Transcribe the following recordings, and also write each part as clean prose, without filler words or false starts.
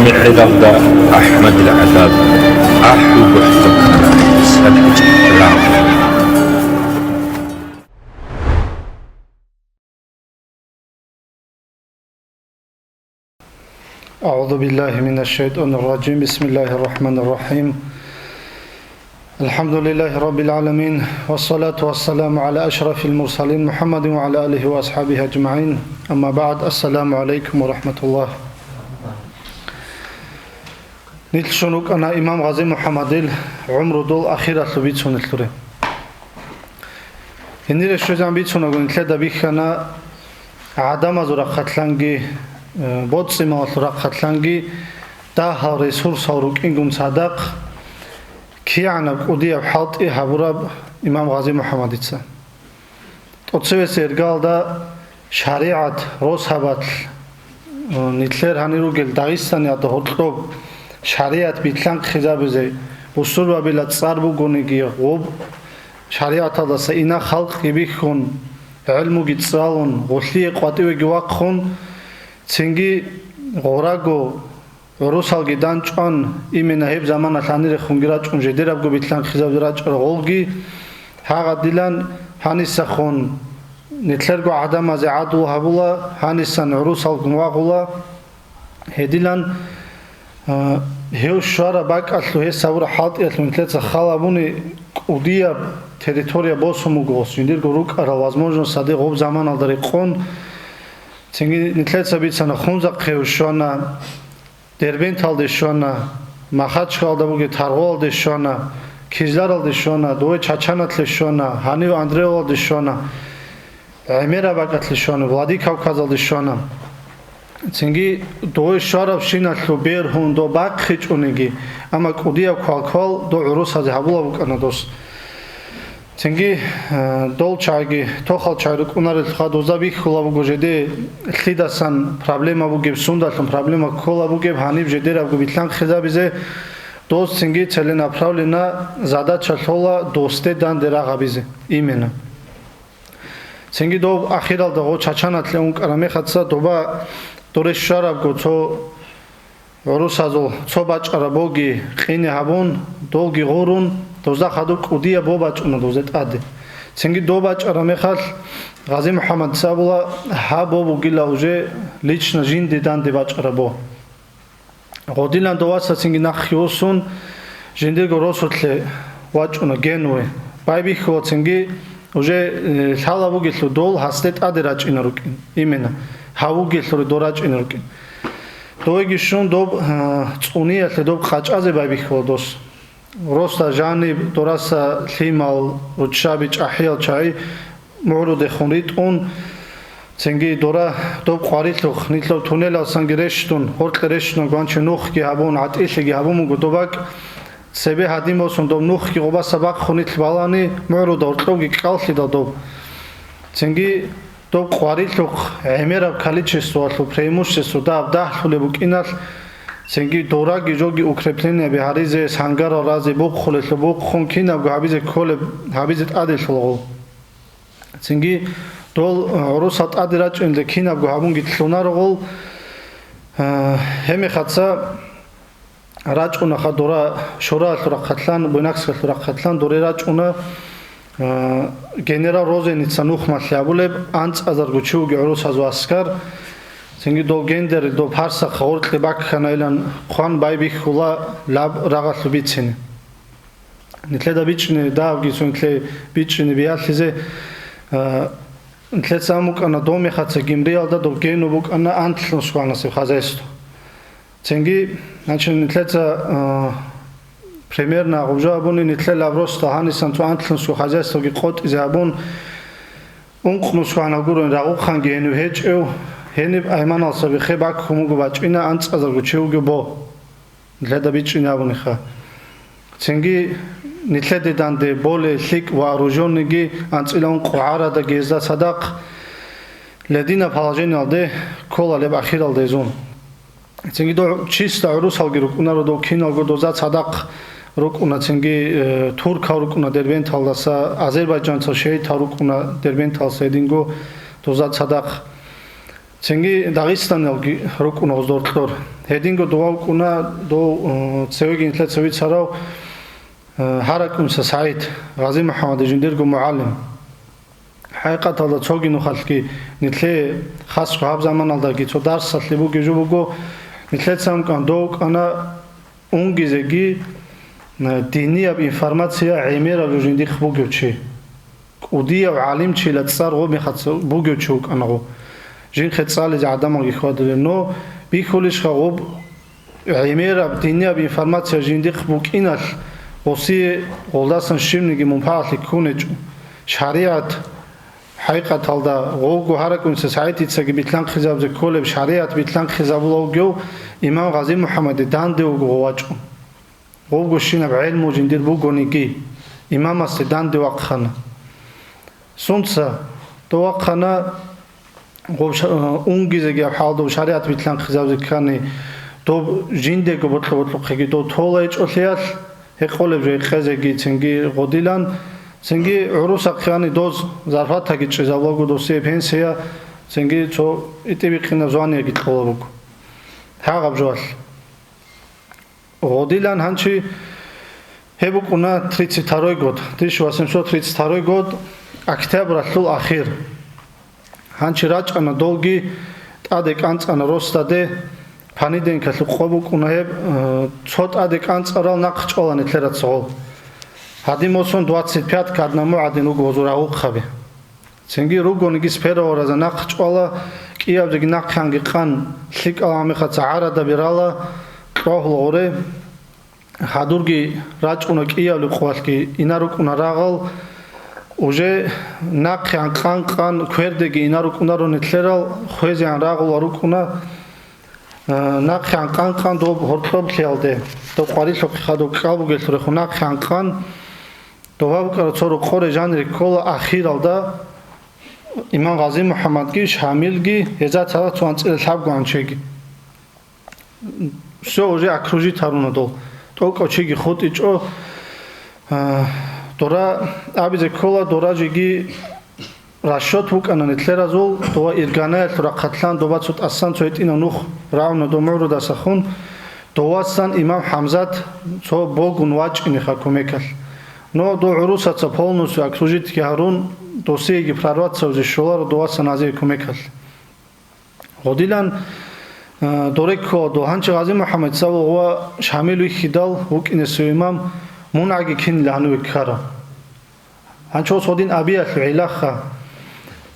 معرض أحمد العذاب أحو بحتكنا سبج رام أعوذ بالله من الشيطان الرجيم بسم الله الرحمن الرحيم الحمد لله رب العالمين والصلاة والسلام على أشرف المرسلين محمد وعلى آله وأصحابه أجمعين أما بعد السلام عليكم ورحمة الله نتشنوك أنا إمام غازي محمد عمر دول أخيرا لبيتسون الثوري إني رشوزان بيتسون نتلدا بيخنا عدم زرقتلانجي بوتسيما زرقتلانجي داها ريسورس أوروك إنكم صدق كيانا قودي بحالت إحبوراب إمام غازي محمد إتسا تقصوه سيرقال دا شريعة روسهبات نتلر هنيرو قل داغستاني أدا هطلوب شريعة بيتلانق خزابزي بسور وابلات صاربو قونيقي غوب شريعة دا سينا خلق يبيخون علمو جتسالون غلي قواتيو جواقخون تنجي غوراغو روسال گیدانچان ایمن هیب زمان ثانی رخونگیرات اون جدیراب گو بیتلان خیزاب درات رغولگی ها دیلان هانیسخون نتلرگو عدم از عدو هبولا هانیسان روسال گمواغولا هدیلان هیو شوارا باک اصلو هی سوار حالت اصلو نتلت خالابونی اودیا تریتوریا بوسمو گوس یندیر گروک اروازموجن صدی غوب زمان الدری خون تنگی نتلت سبیت سن خونزق خیوشانا دربین تالدشانا مخاچ کالدابوگی ترغالدشانا کیزلارالدشانا دوی چاچاناتلشانا هانیو اندریالدشانا عمیرا باقاتلشانا ولادی کاوکازالدشانا تنگی دوی شارب شیناتلو بیرهون دو باق خیچ اونگی اما کودیا کالکال دو عروس هزی حبولا بکانا دوست تنگی دول چایگی توخال چایروک اونار خادوزا بیخ خولا بگو جده خیداسان پرابلما بگیب سوندالتون پرابلما کولا بگیب هانیب جده را بگو بیتلان خیزا بیزه دوست تنگی چلینا پراولینا زادا چلتولا دوسته دان دراغا بیزه ایمینا تنگی دو اخیرال داغو چاچانات لیون کرامی خدسا دوبا دورش شارب گو تو عروس ازو تو باچ عربوگی خینی هبون دولگی غورون دوزا خدو کودیا بو باچ اون دوزت عده تنگی دو باچ عرمی خال غازی محمد سابولا ها بو بگیلا اوجه لیچنا جین دیدان دی باچ عربو غودیلان دواسا تنگی نخیوسون جندیر گو روسوتلی واچ اون گنوه بای بیخو تنگی اوجه حالا بگیلو دول هستت عده راچ این روکین ایمینا هاو گیلو دوراچ این روکین دویگیشون دوب چونی است دوب خاچ از بای بیخو دوست روستا جانب دراسا لیمال و چابیچ احیال چای مورد خونیت اون تنگی دورا دوب قاریت لخ نیتلو تونل آسان گرشتون هرت گرشتون گانچ نوخ کی هبون عطیش کی هبون گو دوبک سبه هدیم وسون دوب نوخ کی قبا سبق خونیت بالانی مورد هرتلو کی کالسی دوب تنگی دوب قاریت لخ عمیرا کالیچ سوالو پریموش سودا ده خلی بکینال تنگی دوراگی جوگی اوکرپلینه به هریزه سانگار رازی بوق خلت بوق خون کینا گو حبیز کل حبیزت عادل شلغو تنگی دول عروسات عادلات اند کینا گو حبون گیتلونا رغول همی خدسا راج اون خدورا شورا الرقتلان بناکس الرقتلان دوری راج اون گنرال روزه نیتسانوخ مطلبولب انت ازرگوچو گی عروس ازو اسکر تنگی دو گندر دو پارسا خورت لباک خنایلان خوان بای بیخولا لب راغت بیچنی نتله دا بیچنی داو گیسون نتله بیچنی بیات لیزه نتله ساموک انا دو میخواد گیمریال دا دو گینو بوک انا انتلون شوانا سی خازایستو تنگی نچن نتله تا پریمیر ناغوبجا ابونی نتله لابروس تا هانیسان تو انتلون شو خازایستو گی قوت ایزه ابون اون قنو شوانا گورون راغوب خان گینو هیچ او هنیب ایمان آسا بخی باک خموگو بچینا انت ازرگو چیوگو با نتله بیچینا بونی خواه تنگی نتله دیدن دی بول لیک و اروژون نگی انت ایلان قوعارا دا گیزده صدق لدینا پالاجین آلده کل آلیب اخیر آلده زون تنگی دو چیست عروس آلگی رکونا رو دو کین آلگو دوزد صدق رکونا تنگی ترک ها رکونا دربین تالدسا آذربایجان تا شهید ها رکونا دربین تالسا دینگو دوزد صدق ценги Дагестанелги рукуна оздортор хединго дуалкуна до цевигин тлецевит сарав харакунса Саид Гази Мухаммад жиндиргу муаллим حقیقت الله چوگی نخالف کی نتله خاص شهاب زمان الله کی چو درس سالی بو کی جو بگو نتله سام کن دوک انا اونگیزگی دینی اب انفرماسیا عمیره وجودی خبوگو چی ودی و عالم چی لتصار غو میخواد بگو چوک انا غو جین خد سال جعدم آگی خود نو بیخولیش خب عمیره دینی اب انفرماسیا جیندی خبوگ اینال وسی قلداسن شیمنگی منفعلی کنه شریعت حقیقت الله غوگو هرکون سعیتی تسگی بیتلان خزاب زکولب شریعت بیتلان خزاب لوگو امام غازی محمد دانده و غواچون غوگو شینا بعلم و جندیر بوگو نگی امام است دانده وقخانه سونسا تو وقخانه غوب اونگیزگی حالدو شریعت بیتلان خزاب زکانی تو جنده گو بطلو خیلی تو طوله اچولیال هقولب جای خزگی تنگی غدیلان سنگی عروس اقیانی دوز ظرفات تا گیت چیزا بگو دوستی پنسیا سنگی چو ایتی بیخینه زوانی گیت خولا بگو ها جوال غدیلان هنچی هبو کنا 32 گود 1832 گود اکتبر اصل آخر هنچی راج انا دولگی ادک انس انا روستاده پانیدن که خوبو کنا هب چوت ادک انس ارال نقش اولانی تلرات سوال Hadimosson 25 kadnamu adin ugo ozura uqabe. Sengi rugo nigis pera oraza naqchwala qiyabdegi naqangi qan lik alami khatsa arada birala qohlo ore hadurgi rachuna qiyabli qwalki inarukuna ragal уже naqan qan kverdegi inarukuna ronetleral khwezian ragal arukuna naqan qan do hortob khalde to qarilo khado qalbu geltre khuna qan دوام کرد چرا خور جانری کل آخر آلده امام غازی محمد کی شامل کی هزار تا توانت الحب گانچگی سوژه اکروجی ترونه دو تو کچگی خود ایچو دورا آبیز کلا دورا جگی راشد بکنن اتلرازول دوا ایرگانه ترا قتلان دوا چوت اصلا چویت اینو نخ راون دومرو دستخون دوا سان امام حمزات چو بوگون واج اینی خاکومکل Но до урусаца полностью окружить Харун до сеги прорваться уже шолар до вас назив кумекал. Годилан дореко до ханчи Гази Мухаммад савва шамилу хидал укине суимам мунаги кин лану кара. Ханчо содин абия илаха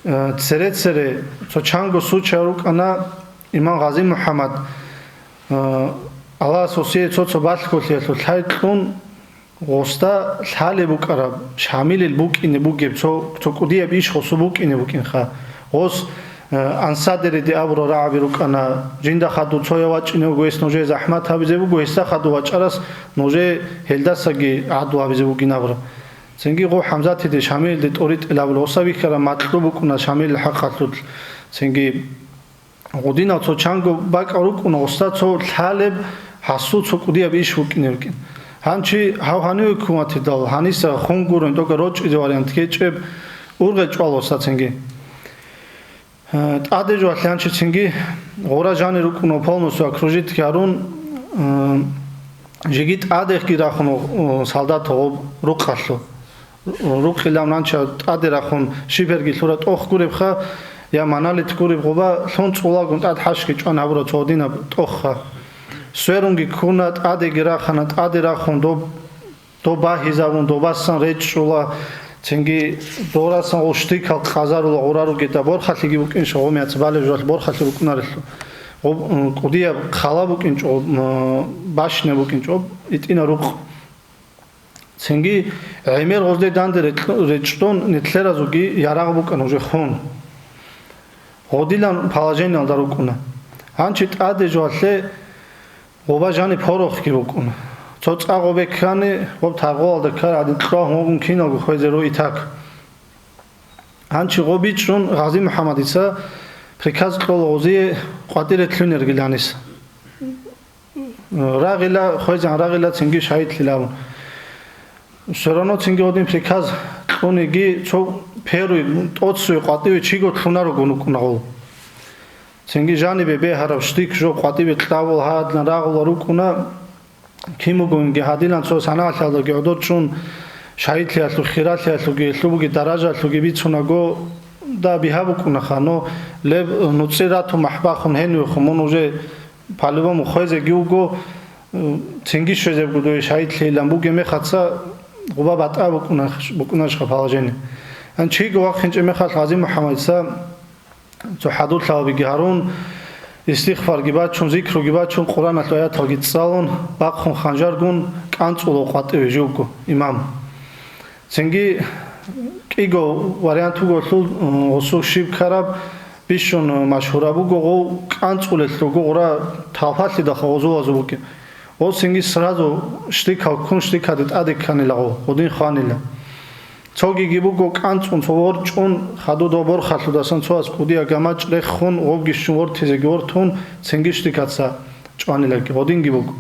церецере чанго сучарук ана имам Гази Мухаммад Аллах сосие цоцо балхолияту хайтлун غوستا حال بکراب شامل البوک بوگیم تو کدیه بیش خصو بوک بوکین خا غوس انصادر دی ابرو رعبی رکنا جنده خدو چویا واچ اینو گویس نوجه زحمت ها بیزه بو گویستا خدو واچ ارس نوجه هلدسگی عدو ها بیزه بوگین ابرو سنگی غو حمزات دی شامل دی تورید الابل وصابی کرا مطلوب کنا شامل حقیقت سنگی غودینا تو چانگو باک اروک اون غوستا تو حالب حسو تو کدیه بیش بوکین هنچی هاوهانی حکومتی دال هنیس خونگورن تو که روچ ایزواریانت که چه ارغ چوال وسط سنگی آده جو هنچی سنگی غورا جانی رو کنو پالنوسو اکروژیت کارون جگیت آده کی راخونو سالدات رو خالو رو خیلام نانچه آده راخون شیبرگی لورت اوخ گوری بخا یا منالیت گوری بخوبا سون چولا گوند آد حشکی چون هبرو چودینا اوخا سویرونگی کونات آده گرا خانات آده را خوندو دو با هزارون دو باستان ریچ شولا چنگی دوراسان اوشتی کال خازار ولا غورارو گیتا بور خاطیگی بکن شو میات باله جوال بور خاطی بکنار قدیه خالا بکن شو باش نه بکن شو اینا رو چنگی عمر غزده داند ریچتون نتلر ازوگی یارا بکن اوج خون غدیلان پالاجین دارو کنه هنچیت آده جواله غوبا جانی پاروخ کی بکن تو تاقو بکنه غوب تاقو آلده کار عدید خواه موگون کینا گو خویزه روی تاک هنچی غوبی چون غازی محمدیسا پریکاز کل غوزی قادر تلونر گلانیس راغیلا خویزن راغیلا چنگی شاید لیلاون سرانو چنگی غودین پریکاز تلونگی چو پیروی اوتسوی قادیوی چیگو تلونا رو گونو کنه غول ценги жани бе харав штик жо qatib tlавол хад нарагол рукуна кимугунги хадилан цо санаалало геодочун шаитлиалу хиралиалу гелубуги даражалу гибицунаго да биҳабукуна хано леб нуцирату маҳбахун хенуи хумун уже палубам хойзе гиуго ценги шозе будои шаитлиалам буге мехатса губа батъа букунашха палажени анчи гуақ хинче мехат ғази муҳаммадса цо ҳаду тлаваби гиҳарун истихфар гибачун зикру гибачун қуръан атлоятал гитсалун бақхун ханжаргун канцуло қатъи жугу имам ценги киго варианту голу осу шиб караб бишун машҳурабу гого канцулетлу гора талфатли даха озу азубуки о ценги сразу штикал кун штикадит адикканилаго один ханила цоги гибуго канцун цовор чун хаду добор халудасан цоас кудия гамач рехун огишун вор тезегортун ценги штикатса чуанилаги один гибуго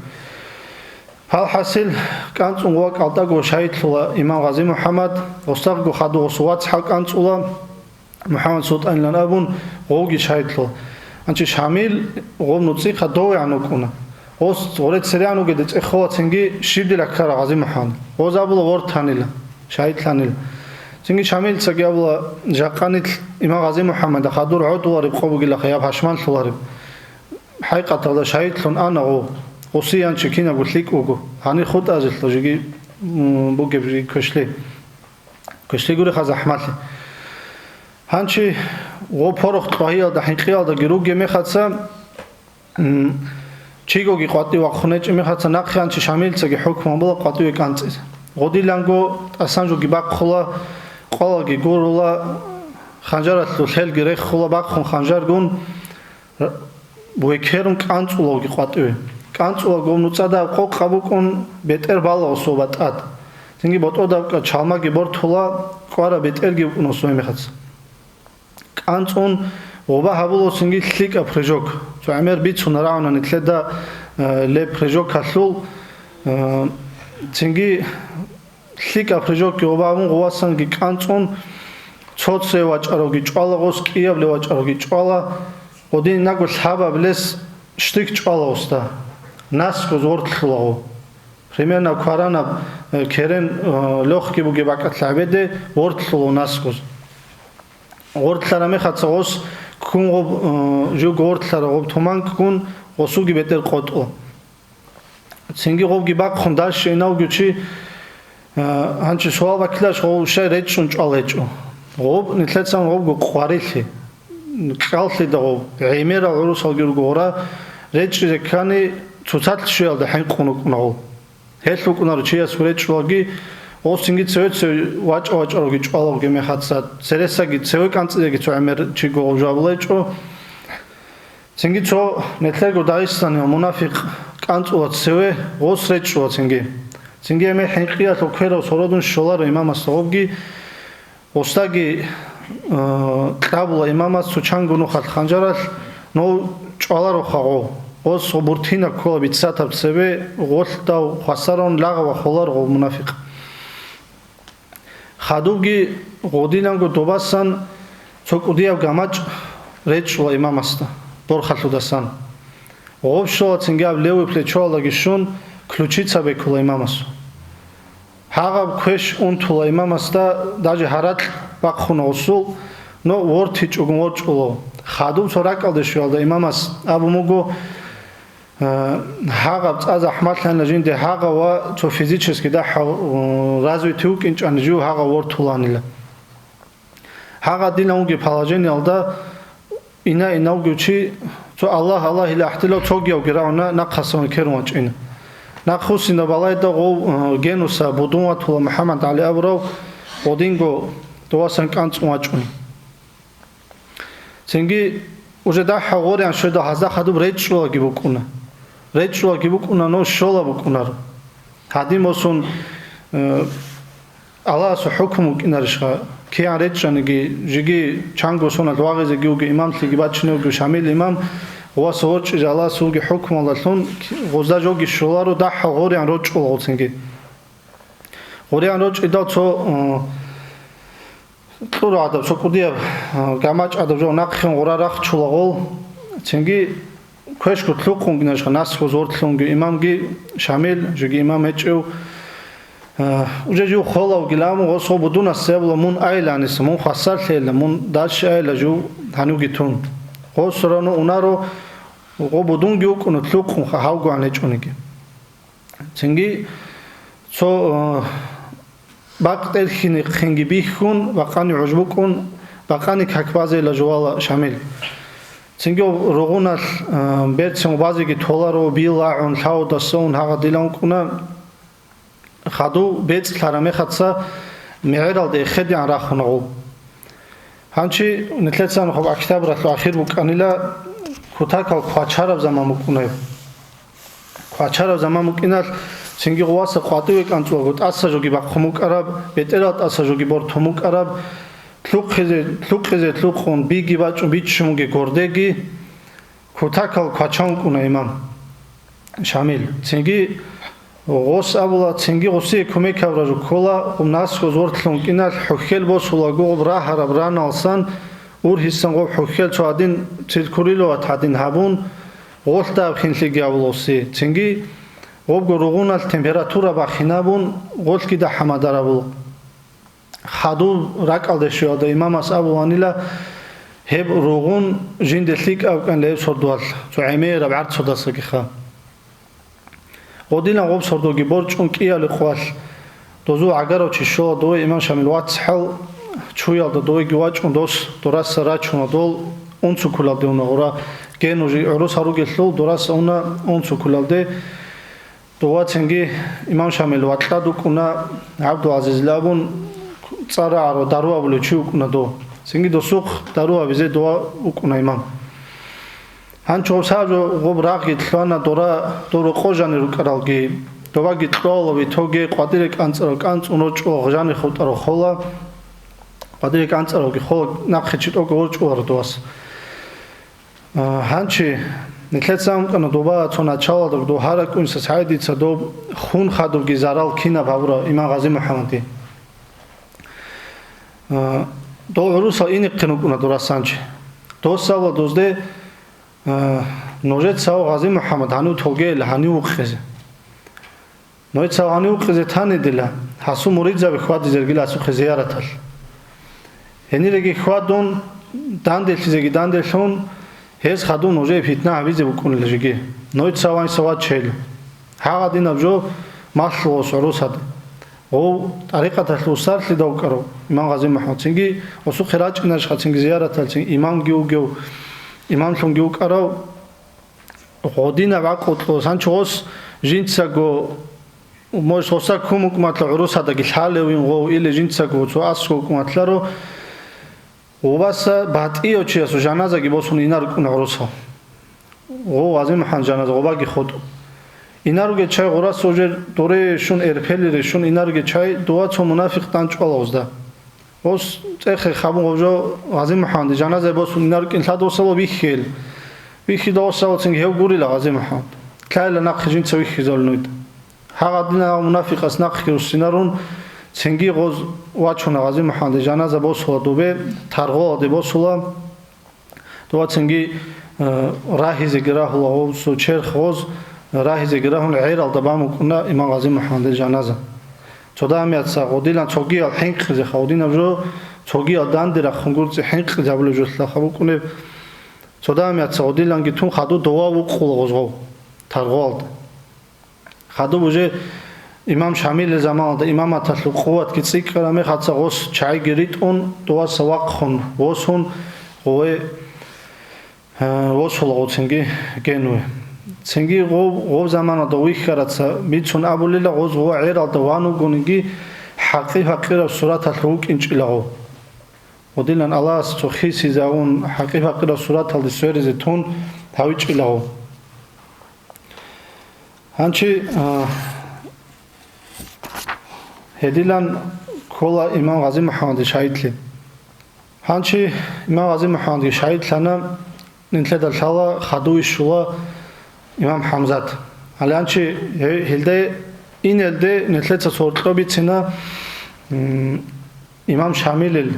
алҳасил канцун ва калтаго шаитла имам ғази муҳаммад остағго хаду осуват ҳа канцула муҳаммад султан абун оги шаитла анчи шамил гов нуци хадои анукуна ос орет сериану геде цехова ценги шибдила кара ғази муҳаммад озабула вор танила шаитланил ценги шамил цагиабула жаққанит имам ғази муҳаммад хадур удвариб қобугила хаяб ҳашман лулариб ҳайқатала шаитлун анаго осиян чекина гутлик угу ҳани худ азилла жиги буге кӯшли гури хазаҳматли ҳанчи го порохт қоҳиялда ҳинқиялда гируге мехатса чигоги қатъи вақхунечи мехатса нақхи ҳанчи шамилцаги ҳукма була қатъи канцис годиланго асанжуги бақхула қолаги гурула ханжаратлу хелги реххула бақхун ханжаргун буекерун канцулоги қатъи კანწულა გომნუწადა ყო ყაბუკონ ბეტერ ბალა ოსობატად თინგი ბოტოდა ჩალმაგი ბორთულა ყარა ბეტერ გიუკუნოსო ემეხაც კანწუნ ობა ჰაბულო თინგი ხლიკა ფრეჟოკ წამერ ბიცუნა რაუნანი თლედა ლე ფრეჟოკ ხალულ თინგი ხლიკა ფრეჟოკი ობა მუ ღვასანგი კანწუნ ცოცე ვაჭაროგი ჭვალაღოს კიაბლე ვაჭაროგი ჭვალა ოდინი ნაგო ხაბაბლეს შტიკ ჭვალაოსდა ნასკო ზორთლაო примерно ქარანა ქერენ ლოხკი ბუგე ბაკათლაბედე ორთლო ნასკოს ორთლარა მეხაცოს კუნ ჯუ ორთლარა ობ თომან კუნ ოსუგი ბეტერ ყოტო ცინგი ობგი ბაკხონ დაშე ნაუგიჩი ანჩი სვალვა კლაშ ოვშე რეჩუნ ჭალეჭო ობ ნიტლეცან ობ ყوارილი ყალხი და ობ იმერა რუსალგირ გორა რეჩი ზეკანი ცუცატ შეალდა ჰენყუნუკუნაო ჰელუკუნარო ჩიას რეჩლოგი ოსინგი ცევეცე ვაჭავაჭაროგი ჭვალოგი მეხაცა ცერესაგი ცევე კანწიგი ცოემერ ჩიგო ჟაბლეჭო ცინგი ცო ნეთლეგო დაისანი მონაფიყ კანწულა ცევე ოს რეჩლო ცინგი ემე ჰენყია თოქერო სოროდუნ შოლარო იმამას ობგი ოსტაგი კაბულა იმამას სუჩანგუნუ ხალ ხანჯარალ ნო ჭვალარო ხაღო ოს ობურთინა ქოლაბი ცათაბცევე ღოლდა ხასარონ ლაღვა ხოლარ ღო მონაფიყ ხადუგი ღოდინანგო დობასან ცოკუდია გამაჭ რეჭლა იმამასთა ბორხალუდასან ობშოლა ცინგავ ლევი ფლეჩოლა გიშუნ ключица бекула имамас ҳага кӯш унтула имамасда даже ҳарат бақхуна усул но ворти чугун ворчуло хадум соракалде шуалда имамас абумуго ҳага цаз ахматлана жинде ҳага ва цо физически да развити укинчан жу ҳага вортуланила ҳага динауги палажени алда ина инаугучи цо аллаҳ аллаҳ ила ахтила цогиявги рауна на қасама керумачина нахусина балайда го генуса будунватула муҳаммад али абрав одинго дуасан канцумачуни цинги уже да ҳавориан шода ҳазда хадуб речлоги букуна но шола букунаро ҳадимосун аллаҳсу ҳукму кинаришха киян речаниги жиги чангосуна дуағезе гиуги имамтлиги бачинеуги шамил имам ва сорч жала суги ҳукм аллаҳун гозда жоги шуларо да ҳавориан рочула цинги гориан роч ида цо туро адаб цо кудия гамач адаб жо нақхин гора рах чулагол ценги квешку тлукун гнашха нас хозортлунги имамги шамил жуги имам ечу уже жу холав гиламу госо будуна севла мун айланис мун хасар лела мун даш айла жу хануги тун госроно унаро го будун гю кун тлукун хавгу анечуниги ценги со бактер хини хинги бихун вақани ужбукун вақани какбазе ла жуала шамил ценги рогунал берцем базиги толаро билаун лаудасун хагадилан куна хаду бец лараме хатса меэрал де хеди арахунаго ханчи нетлецан хоб актаб ратло ахир буканила кутакал квачарав замамукунай квачарав замамукинал ценги гуаса қватуек анцуагут аса жоги бақхумукараб бетерат аса жоги бор тумукараб тлуқхун биги бачу бичумуги гордеги кутакал квачан куна имам шамил ценги гос абула ценги госи кумекавра жу кола умнас хозортлун кинал хухел босула гоб рахараб раналсан ур хиссан гоб хухел чадин циркурило атадин хабун голта хинлиги авлоси ценги гоб гургунал температура бахинабун голкида хамадарабул хаду ракалдешода имамас абуанила хеб ругун жинделик авкан лев сордуал цуаймера барт содасагиха одина гоб сордоги борчун кияли қвал дозу агаро чишо до имам шамил ватсхал чуял до гивачун дос дорас рачун дол онцу кулалде уна ора генужи урус харугеллу дорас уна онцу кулалде доа ценги имам шамил ватладу куна абду азиз лабун цара аро даруа булу чукуна до ценги досух даруа визе доа укуна имам ҳанчо саҷо гоб рағги тлана доро қожани рукаралги доваги тлолови тоги қвадире канцаро канц уно чуо жани хутаро хола қвадире канцароги хола нақхи читоги ор чуаро дуас ҳанчи нетлецам кана доба цона чала до ҳара кунса сайдица до хун хадуги зарал кина бавра имам ғази муҳаммади до уруса ини қинукуна дурасанчи до сала дозде ножет сау ғази муҳаммад ҳану тоге ҳани уқизе ноит сау ҳани уқизе тани дила ҳасу муридзаби хвади зергил асу хизияратал ҳениреги хвадун данделхизеги данделхун ҳез хаду ноже фитна ҳавизе букунилажиги ноит сау ани савад чел ҳағадинабжо маслуос урусад о тариқатал усарли давкаро имам ғази муҳаммад цинги осу хираҷинашха цинги зияратал цинги имам гиугев имам шунгиук аро година вақутло санчос жинцаго мож соса кумук матла урусада гилхалевин го или жинцаго цо аско куматларо обаса батио чиасу жаназа ги босун инар кун уруса о азим хан жаназа обаги ход инаруге чай гурас ожер доре шун эрпели шун инаруге чай дуа цо мунафиқ танчвалозда ос цехе хабун ожо ғази муҳаммад жаназа босун инар кин ладосало бихел бихи досало цинг хев гурила ғази муҳаммад кайла нақхи жинца бихи золнуид ҳағадина мунафиқ ас нақхи русинарун цинги ғоз вачуна ғази муҳаммад жаназа босула дубе тарғола де босула дуа цинги раҳизе гирахула ғозу черх ғоз раҳизе гирахун айрал дабаму куна имам ғази муҳаммад жаназа цодамиатса годилан цогиал хинқизе хаудинавжо цогиал дандира хунгурци хинқизе аблужусла хабукуне цодамиатса годилан гитун хаду дова уқул ғозғов тарғолд хаду уже имам шамил заманда имам атаслу қуват кицикараме хатса ғос чай гирит он дова савақхун ғосун ғове ғосул ғоцинги генуе цинги гов замана до вихаратса мицун абулила гоз го айрал да вану гунги ҳақиқира сурат алрук инчилаго одилан алас цо хиси заун ҳақиқира сурат алди сөризе тун тавичилаго ҳанчи ҳедилан кола имам ғази муҳаммади шаҳидли ҳанчи имам ғази муҳаммади шаҳидлана нинтледа шала хадуи шула имам ҳамзат алянчи ҳилде ин элде нетлеца сортлоби цина имам шамилил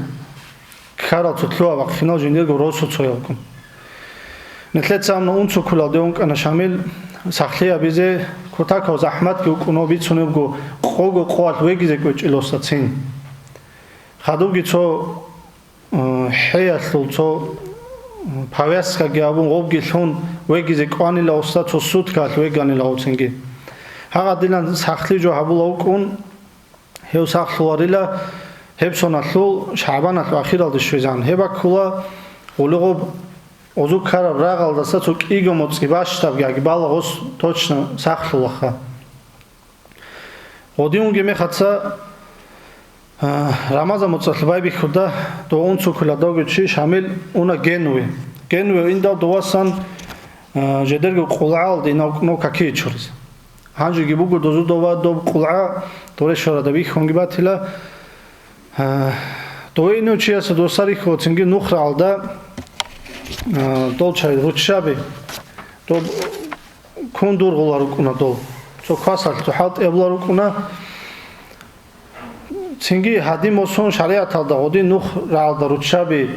кара цутлуа вақфина жиндего росу цоялкун ნეთლეცამ უნცუ ქულადეონ კანა შამილ სახლია ბიზე ქუთაკო ზაჰმატ კი უკუნო ბიცუნებგო ყოგო ყვალ ვეგიზე კოჭილოსა ცინ ხადუგიცო ჰეასულცო ფავესკა გიაბუნ ობგილონ ვეგიზე კვანილა ოსა ცო სუთკა ვეგანილა ოცინგი ჰაღადილან სახლიჯო ჰაბულა უკუნ ჰევსახლუარილა ჰებსონალუ შაბანალუ ახირალდი შვეზან ჰებაკულა ულიღო ოზუკარა რაღალდასაც უკიგო მოწი ბაშტაბ გაგი ბალაღოს точно სახლულახა ოდიუნგი მეხაცა რამაზა მოწალბაიბი ხუდა დოუნცუ ქულადოგიჩი შამილ უნა გენუი ინდა დოვასან ჟედერგო ყულალდი ნოკ კაკიჩურის ჰანჯი გიბუგო დოზუდოვა დო ყულა დორეშორა და ვიხონგი ბათილა დოინოჩიასა დოსარიხო ცინგი ნუხრალდა dolçay ruçabi do kondurgular ukuna dol so kvasal to halt evlar ukuna cingi hadim oson şariat alda odi nuh ralda ruçabi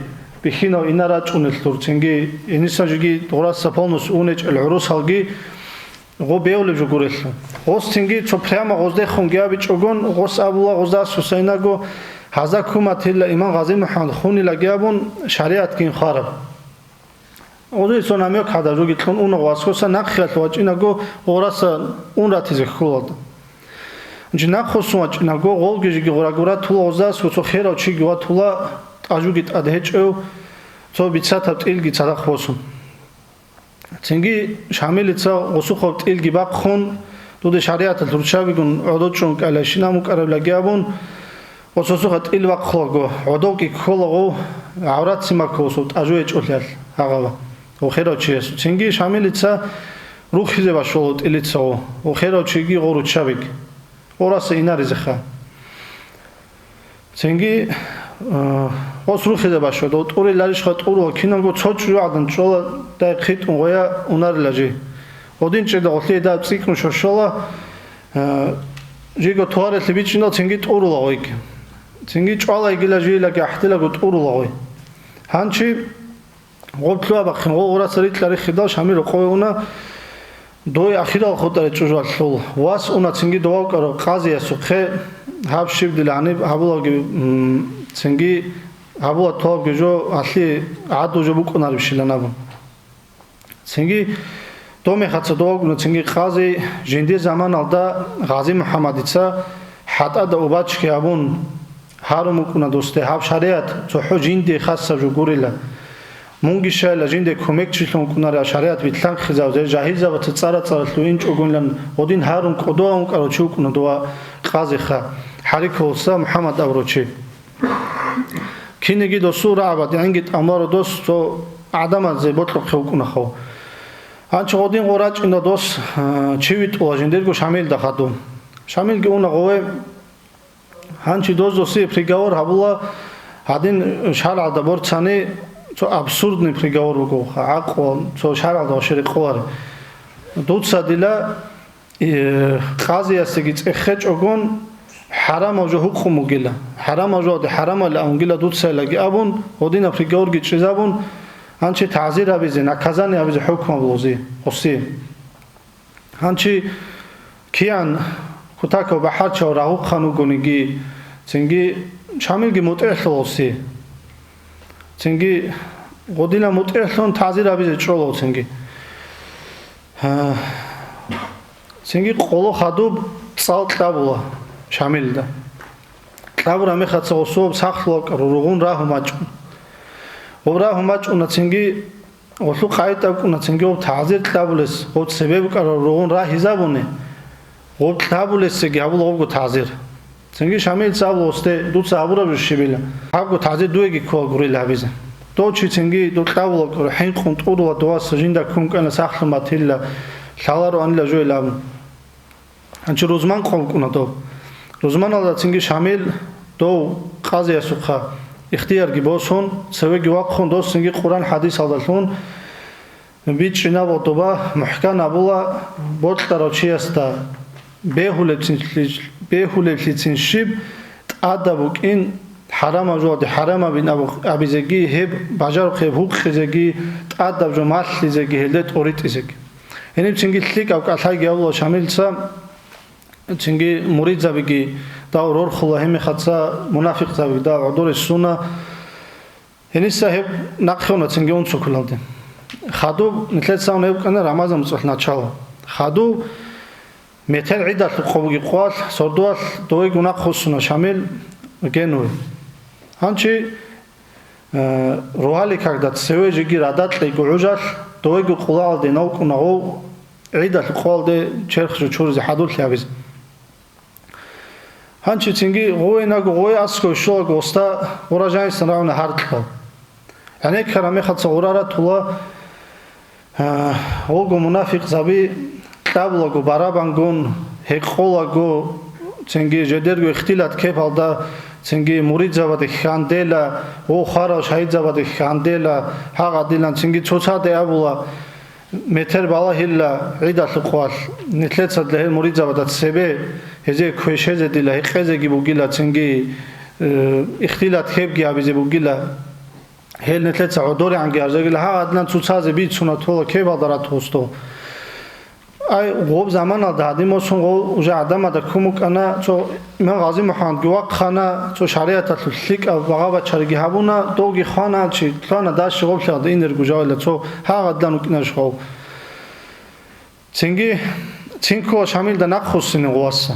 bixino inara çuneltur cingi enisajugi dorasa polnus uneç el urus halgi go beole jugurel os cingi so prama gozde khungiabi çogon gos abula gozda susaynago haza kumatilla imam gazi muhammad khuni lagiabun şariat kin kharab ოდი სონამიო ხადა როგი თხონ უნდა ვასხოსა ნახიათ ვაჭინაგო ორასა უნრათიზე ხულოდა ნჯი ნახოსო ვაჭინაგო გოლგიჟი გორაგორა თულა 20 სო ხერა ჩიგი ვათულა ტაჟუგი ტადჰეჭო ცო ბიცათა ტილგი ცადახოსო ცინგი შამილიცა ოსუხო ტილგი ბახონ დუდე შარიათ ლურჩავიგუნ ოდოჩონ კალაშინა მუკარებლაგიაბუნ ოსოსუხა ტილ ვახოლგო ოდოკი ხოლოგო ავრაციმაკოსო ტაჟუეჭოლიალ აღავა ოხეროჩიეს ცინგი შამილიცა რუხიზე ბაშოლო ტილიცო ოხეროჩიგი ღორუჩავიკ ორასე ინარიზეხა ცინგი ოს რუხიზე ბაშოლო ტური ლარიშხა ტურო კინოგო ცოჭუ ადან ჭოლა და ხიტუნ ღოია უნარილაჯი ოდინჭე და ოლი და ციკნუ შოშოლა ჯიგო თوارე ლიბიჩინო ცინგი ტურულა ოიკ ცინგი ჭოლა იგილაჯილა გაჰტილა გო ტურულა ой ჰანჩი ყოფილება ბახენ ორასრით ლარი ხიდა შამირო ყოეუნა დოი ახირა ხოტარე ჭუჟვალ სულ ვას უნა ცინგი დოავკარო ყაზია სუხე ჰაბშიბდილანი ჰაბულოგი ცინგი ჰაბულა თოგეჯო ალი ადოჯო ბუკონარიშილანაბ ცინგი დომე ხაცა დოავგუნო ცინგი ყაზი ჟინდი ზამანალდა ღაზი მუჰამადიცა ჰატა და უბაჩკი აბუნ ჰარუმუკუნა დოსტე ჰაბშარიათ ცოჰო ჟინდი ხასა ჯუგურილა მუნგი შელა ჟინდე კომეკჩილონ კუნარა შარიათ ვითლან ხიზავზე ჟაჰილზავთ წარაწარა ლუინ ჭოგუნლან ოდინ ჰარუნ ყოდოა უკარო ჩუკუნო დოა ყაზიხა ჰარიქოლსა მუჰამად ავროჩი კინეგი დო სურა აბად ანგი ამარო დოს თო ადამაზე ბოტლო ხეუკუნახო ანჩ ოდინ ყორაჭინო დოს ჩივიტოა ჟინდერგო შამილ დახადო შამილ გეუნა ყოვე ანჩი დოს დოსი ფრიგაურ ჰაბულა ადინ შარა და ბორცანი цо абсурдный приговор угоха ақо цо шаралда ошери қовар дуцадила қазиясиги цехечогон харам ожо хукумугила харам ожо де харам ала унгила дуцалаги абун одина приговор ги чизабун анчи тазир абизе наказани абизе хукум блози оси анчи киян кутако бахачо раху ханугониги цинги чамилги мотехлоси цинги година мутерлон тазирабизе ჭოლო цинги цинги ყოლო ხადუ წალტაბულა შამილდა ყავრა მეხაცა ოსო სახლო რუღუნ რაჰუმაჭ ობრა ჰუმაჭუნა ცინგი ოსო ყაიტაკუნა ცინგი ო тазир ტაბულეს ო სებებ ყარო რუღუნ რა ჰიზაბუნე ო ტაბულესე გაბულ ოგო тазир ცინგი შამილ წავლოსტე დუცა აბურაბი შიბილა აბგო тазир დუეგი ქოგრილა ბიზე დოჩი ცინგი დო ტაბულო ჰენ კონტროლა დოას ჟინდა კუნკანა სახლმა თილა შალარო ანილა ჟოელა ანჩ როზმან ყოლკუნა დო როზმან ალა ცინგი შამილ დო ყაზია სუხა იხტიარ გიბოსონ სევეგი ვაყხონ დო ცინგი ყურან ჰადის ალდალონ ბიჭინა ვოტობა მუჰკან აბულა ბოტლარო ჩიასტა ბეჰულეცინშიბ ადაბუკინ حرام جواد حرام بین ابیزگی هب بجار خب حق خزگی تادب جو مال خزگی هلت اوریت ازگی اینم چنگی تلیک او کاتای گاولو شامل سا چنگی مرید زبگی دا رور خلا هم خدسا منافق زبگی دا عدور سونا اینی صاحب نقخونه چنگی اون سکولانده خادو نتلت ساون هب کنه رمضان مصلح نچاو خادو متر عیدت خوبی قوال سردوال دوی گناه خصوصنا شامل گنوی هنچی روحالی کردت سویجی گیردت لیگو عجل دوی گو قلال دی نو کنه او عیدت قوال دی چرخ جو چورزی حدول لیابیز هنچی چنگی غوی نگو غوی اسکو شو گوستا ورا جایی سنراونه هرد کل یعنی کرمی خدس غورا تولا او گو منافق زبی تابلگو برابنگون هکولگو چنگی جدرگو اختیلات کپالدا چنگی مرید زباده خاندلا او خارا شهید زباده خاندلا حقا دیلان چنگی چوچاده ابولا متر بالا هلا عیدت قوال نتلت صد له مرید زباده سبه هزه کوشش دیلا هقزگی بوگیلا چنگی اختیلات کپ گیابیزه بوگیلا هل نتلت عدوری عنگی ارزگیلا حقا دیلان چوچازه بید سونا تولا کپال دارد توستو ای غوب زمان دادی موسون غو وجه آدم ادا کمک انا چو من غازی محمد گواه خانه چو شریعت تلفیق او بغا و چرگی هبونا دوگی خانه چی تلانه داشت غوب شد این در گجاوله چو ها قدلن وکنش غو چنگی چنکو شامل دا نقخوستین غواسا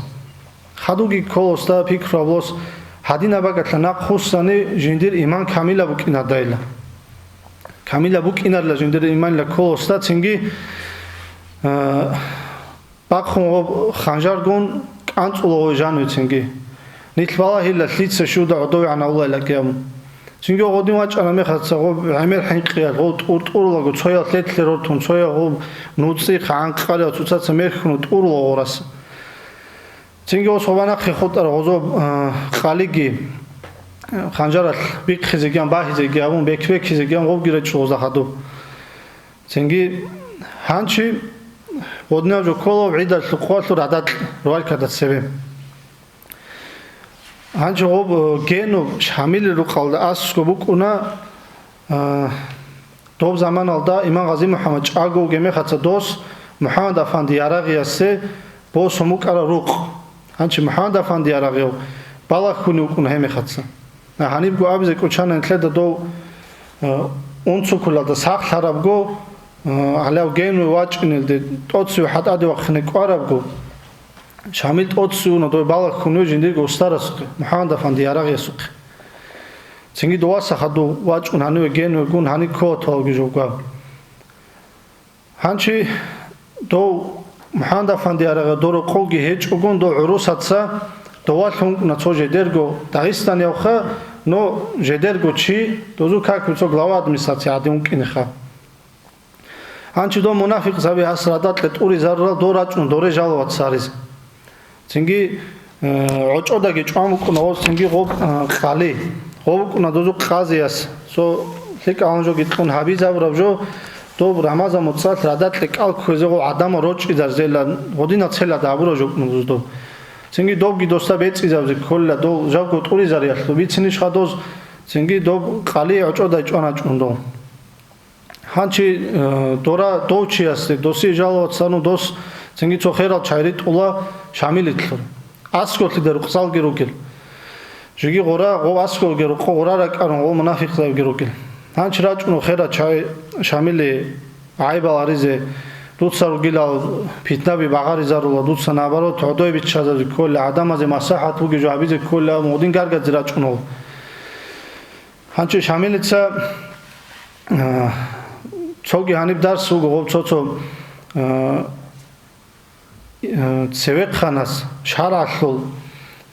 خدوگی کولستا پیک رابلوس هدی نباگت لنقخوستانی جندیر ایمان کامیلا بکنه دایلا کامیلا بکنه لجندیر ایمان لکولستا چنگی باخون خانجار گون انطلوی جانوی چنگی نیتوالا هیلا لیتس شود عدوی عن الله لکیم چنگی قدیم واج آن میخواد سعی عمل حقیقی قد اورلگو چویا لیت لرتون چویا قب نوتسی خانق کاری اتوسات سمیخنود اورلو راست چنگی اوسوبانا خود را غزو خالیگی خانجار بیک خزیگیان باهیزگی همون بیک خزیگیان قب گیره چوزه خدو چنگی هنچی ودنا جو كولو عيد القوات ردات روال كدت سبب هنچ غوب گنو شامل رو قال اسکو بکونا دوب زمان alda امام غازی محمد چاگو گمی خاص دوست محمد افندی عراقی است با سموک را روق هنچ محمد افندی عراقی بالا کنو کنه هم خاص نه هنیب گو ابز کوچان انتله دو اون سکولا دا ساخت طرف گو علاو گیم واچ اینل توتسو حد ادی وقت نکارب گو شامل توتسو ندوی بالا کنو جندی گوستار است محمد افندی عراقی است چنگی دو واسه خدو واچ اون هنو گیم گون هنی کو تو گیجو گو هنچی دو محمد افندی عراقی دو رو قوگی هیچ گون دو عروس هتسا دو واسه نتوج درگو داغستان یاخه نو جدرگو چی دوزو کاکو تو گلاو ادمنستراسی عادی ممکنه خا هنچی دو منافق زبی حسرادات لطوری زرر دورچون دوره جالوات ساریز چنگی عجو داگی چوامو کنه او چنگی غوب خالی غوب کنه دوزو قاضی است سو لیک آنجا گیتون حبی زبراب جو دو رمضان متصل ردات لیک آل کوزه غو آدم روچی در زیل غودینا چلا دابرو جو کنه دو چنگی دو گی دوستا بیت زبزی کل دو جاب گوتوری زریاش تو بیتنیش خدوز چنگی دو خالی عجو دای چونا چوندو هنچی دورا دو چی است دوسی جالوات سانو دوست چنگی تو خیرات چایریت اولا شاملیت لر اسکوتی در قصال گیروکل جگی غورا غو اسکول گیرو غورا را کارن غو منافق زاو گیروکل هنچ راج اونو خیرات چای شاملی عیب عریضه دوت سر گیلا پیتنا بی باغاری زارولا دوت سنابارو تعدای بیت شازد کل آدم از مساحت و گجابیز کل مودین گرگت زراج اونو هنچی شاملیت سا چوگی هنیب درس و گفت چو سوق خانس شرعشل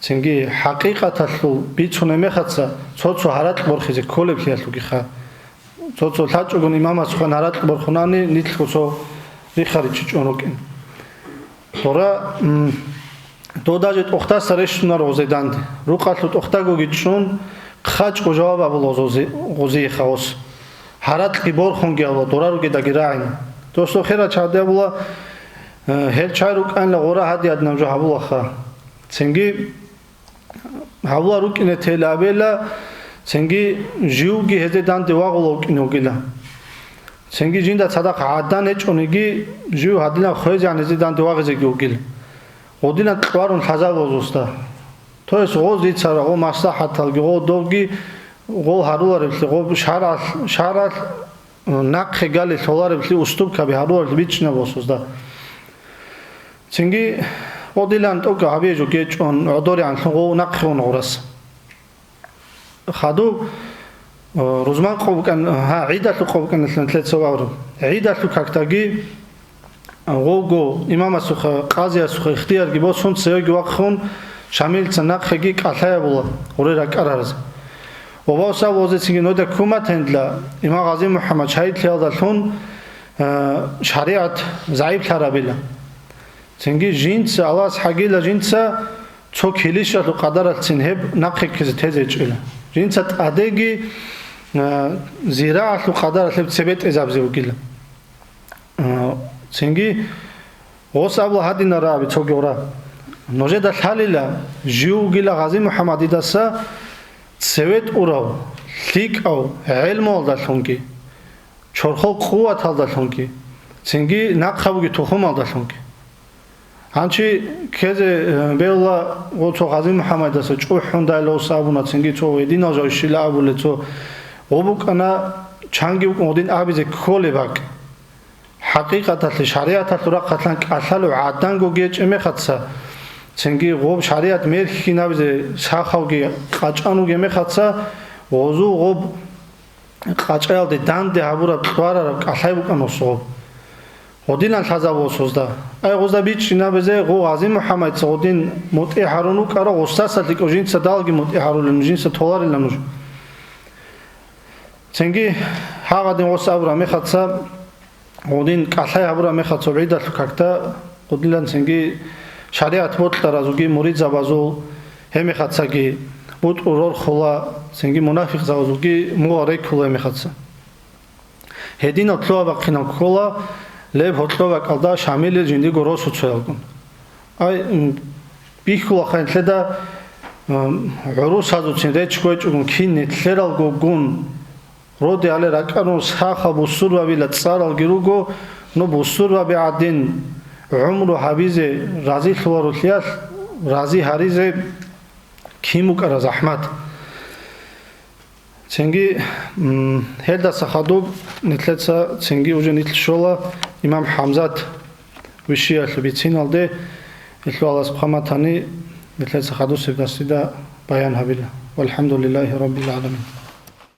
چنگی حقیقتشل بیچونه میخواسته چو هرات برخیزه کل بیشتری خا چو لاچ اون امام از خان هرات برخونانی نیت خو ریخاری چونو کن تورا دو داجت اختا سرش نروزیدند رو قاتل اختا گوگیچون خاچ کجواب ابو غوزی خاص هرات قبول خونگی الله دورا رو که دگیراین دوستو خیره چاده بولا هل چای رو کن لغورا هدیت نمجو هبولا خا چنگی Havla rukine telabela sengi jiugi hezedan devagolo kinogila. Sengi jinda sadak adan echonigi jiu hadina khoejan hezedan devageze gogila. Odina tqvarun hazavozusta. То есть гол зицара гол маслахаталги гол довги гол харуларебли гол шарал нақхи гали соларебли уступкаби харуларебли бична босузда цинги одилан тока абежу гечон одори анлон гол нақхи онорас хаду рузман qovkan idatu qovkan тлецовавр idatu кактаги гого имамасуха қазиасуха ихтиярги босун цеги вақхон شامل نقخگی کالای بود اوری را کارارز. و واسه وزیدی نوده کومت هندلا امام غازی محمد شهید لیادالون شریعت ضعیف ترابیله. چنگی جنس آواز حقیقی جنس چو کلیش رو قدرت سنهب نقخی تیزی چیله. جنسات عادی زیرا رو قدرت لب ثبت ازابزی وکیله. چنگی واسه اول حدی نرابی چو گورا. نوجد الحالة جيوغيلا غازي محمد داسا سويت أوراو ليك أو علم والدالونكي شرخو قوة والدالونكي سنجي نقخبوغي تخوم والدالونكي هانشي كذا بيولا وتو غازي محمد داسا چو حوندايلو سابونا سنجي چو ويدينا جوشيلا أبولي چو وبوك أنا چانگي بوك مودين آبيزي كولي باك حقيقة الشريعة تلقى أثلو عادانگو جيج امخدسا چنگی غوب شریعت مرخی نبزه ساخوگی قاچانو گمی خدسا وضو غوب قاچایل دی دند دی هبورا بخوارا را کالای بکن وصوب ودینان تازه وصوزده ای غوزده بیچی نبزه غو غازی محمد سودین مطعی حرونو کارا غستاسا دیگه جنس دالگی مطعی حرولن جنس تولاری لنوش چنگی ها دین غصه ابرا میخدسا ودین کالای هبورا میخدسا بعیده لککتا ودیلان چنگی شریعت بود ترازوگی مرید زبازو همی خدساگی بود اورور خلا سنگی منافق زبازوگی موارک خلا همی خدسا هدین اطلاع وقتنا خلا لب اطلاع وقتا شامل جندی گروس وچهل کن ای بیخ خلا خیلی لدا عروس هزو چنده چکوی چون کی نتلرال گو گون رودی علی رکانو ساخا بسور و بیلت سارال گیروگو نو بسور و بیعدین عمر و حبیز رازی خواروتیاس رازی هریز کیمو کار زحمت چنگی هر دست خادوب نتلتسا چنگی اوج نتل شولا امام حمزات وشیار لبیتین alde اتلو الله سبحانه تانی نتلتسا خادوب سبدستی دا بیان هبیله والحمد لله رب العالمین